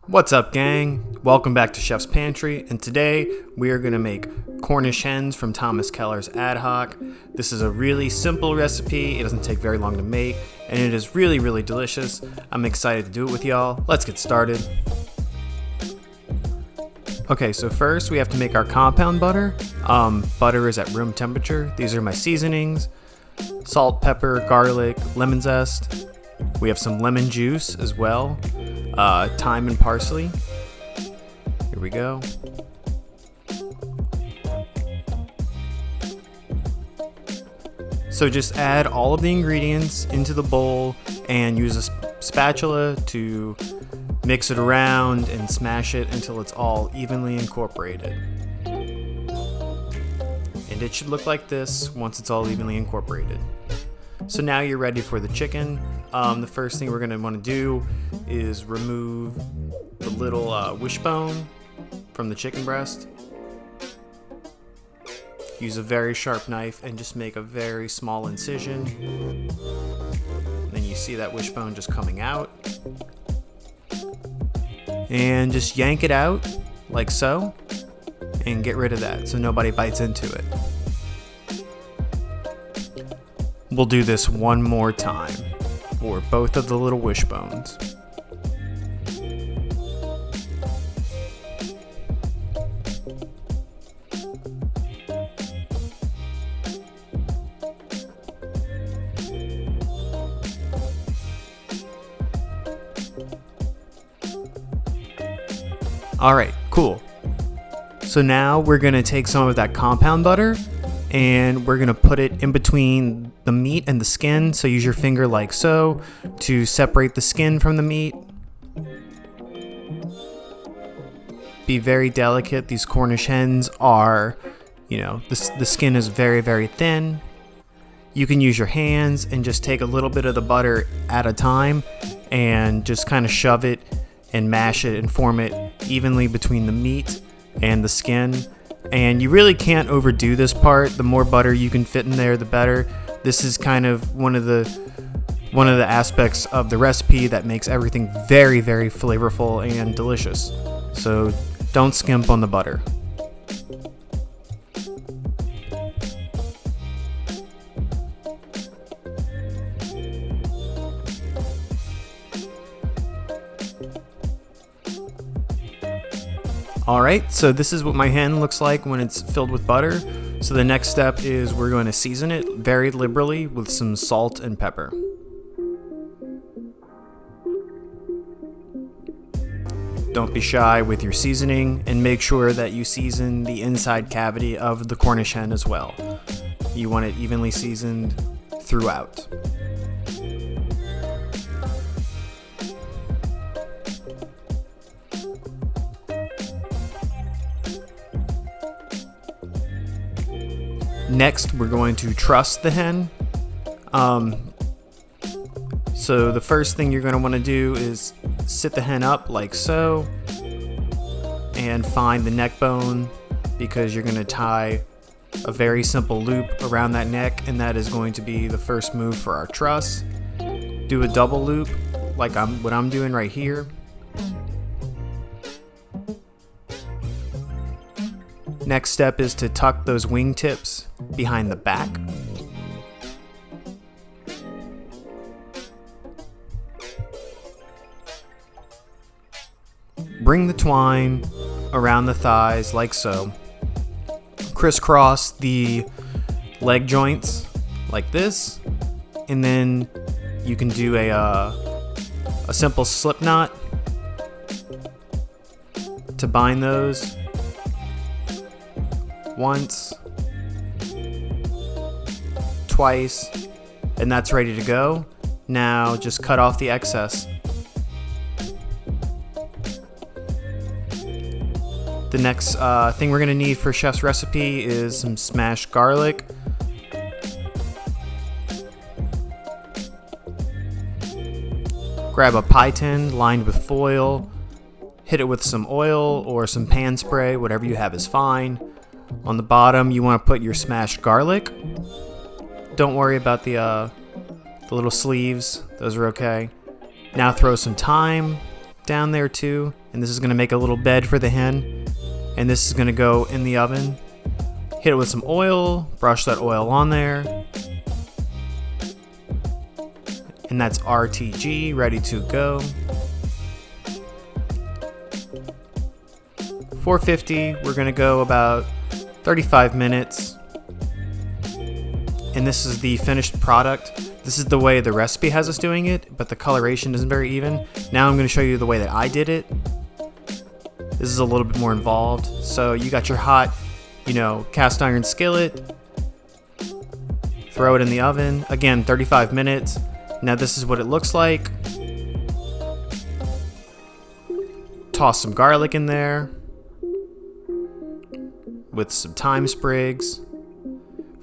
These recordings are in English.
What's up, gang? Welcome back to Chef's Pantry, and today we are going to make Cornish hens from Thomas Keller's Ad Hoc. This is a really simple recipe, it doesn't take very long to make, and it is really delicious. I'm excited to do it with y'all. Let's get started. Okay, so first we have to make our compound butter. Butter is at room temperature. These are my seasonings: salt, pepper, garlic, lemon zest. We have some lemon juice as well. Thyme and parsley. Here we go. So just add all of the ingredients into the bowl and use a spatula to mix it around and smash it until it's all evenly incorporated. And it should look like this once it's all evenly incorporated. So now you're ready for the chicken. The first thing we're going to want to do is remove the little wishbone from the chicken breast. Use a very sharp knife and just make a very small incision. And then you see that wishbone just coming out. And just yank it out like so and get rid of that so nobody bites into it. We'll do this one more time for both of the little wishbones. Alright, cool. So now we're going to take some of that compound butter and we're going to put it in between the meat and the skin. So use your finger like so to separate the skin from the meat. Be very delicate. These Cornish hens are, the skin is very thin. You can use your hands and just take a little bit of the butter at a time and just kind of shove it and mash it and form it evenly between the meat and the skin. And you really can't overdo this part. The more butter you can fit in there, the better. This is kind of one of the aspects of the recipe that makes everything very flavorful and delicious. So don't skimp on the butter. Alright, so this is what my hen looks like when it's filled with butter. So the next step is we're going to season it very liberally with some salt and pepper. Don't be shy with your seasoning and make sure that you season the inside cavity of the Cornish hen as well. You want it evenly seasoned throughout. Next, we're going to truss the hen. So the first thing you're going to want to do is sit the hen up like so and find the neck bone, because you're going to tie a very simple loop around that neck, and that is going to be the first move for our truss. Do a double loop like what I'm doing right here. Next step is to tuck those wingtips behind the back. Bring the twine around the thighs like so. Crisscross the leg joints like this, and then you can do a simple slip knot to bind those. Once, twice, and that's ready to go. Now just cut off the excess. The next thing we're going to need for Chef's recipe is some smashed garlic. Grab a pie tin lined with foil, hit it with some oil or some pan spray, whatever you have is fine. On the bottom, you want to put your smashed garlic. Don't worry about the little sleeves, those are okay. Now throw some thyme, down there too, and this is going to make a little bed for the hen, and this is going to go in the oven. Hit it with some oil, brush that oil on there, and that's RTG, ready to go. 450, we're going to go about 35 minutes, and this is the finished product. This is the way the recipe has us doing it, but the coloration isn't very even. Now I'm going to show you the way that I did it. This is a little bit more involved. So you got your hot, cast iron skillet. Throw it in the oven. Again, 35 minutes. Now this is what it looks like. Toss some garlic in there with some thyme sprigs.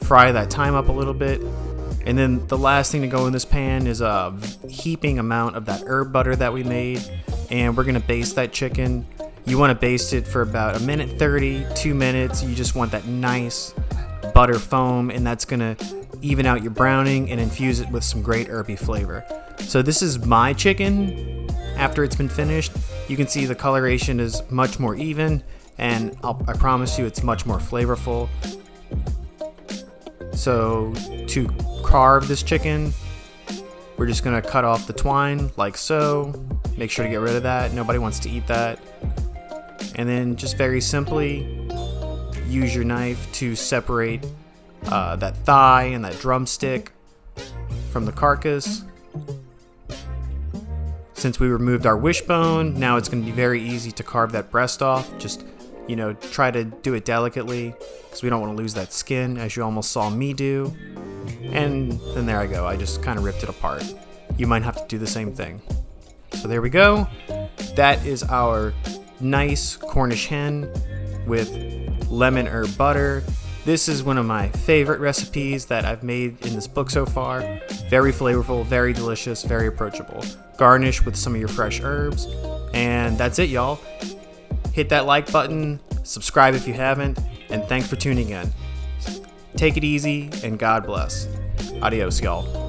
Fry that thyme up a little bit. And then the last thing to go in this pan is a heaping amount of that herb butter that we made. And we're going to baste that chicken. You want to baste it for about 1 minute 30, 2 minutes. You just want that nice butter foam, and that's going to even out your browning and infuse it with some great herby flavor. So this is my chicken after it's been finished. You can see the coloration is much more even, and I promise you it's much more flavorful. So to carve this chicken, we're just going to cut off the twine like so. Make sure to get rid of that. Nobody wants to eat that. And then just very simply use your knife to separate that thigh and that drumstick from the carcass. Since we removed our wishbone, now it's going to be very easy to carve that breast off. Just try to do it delicately because we don't want to lose that skin, as you almost saw me do. And then there I go. I just kind of ripped it apart. You might have to do the same thing. So there we go. That is our nice Cornish hen with lemon herb butter. This is one of my favorite recipes that I've made in this book so far. Very flavorful, very delicious, very approachable. Garnish with some of your fresh herbs. And that's it, y'all. Hit that like button, subscribe if you haven't, and thanks for tuning in. Take it easy, and God bless. Adios, y'all.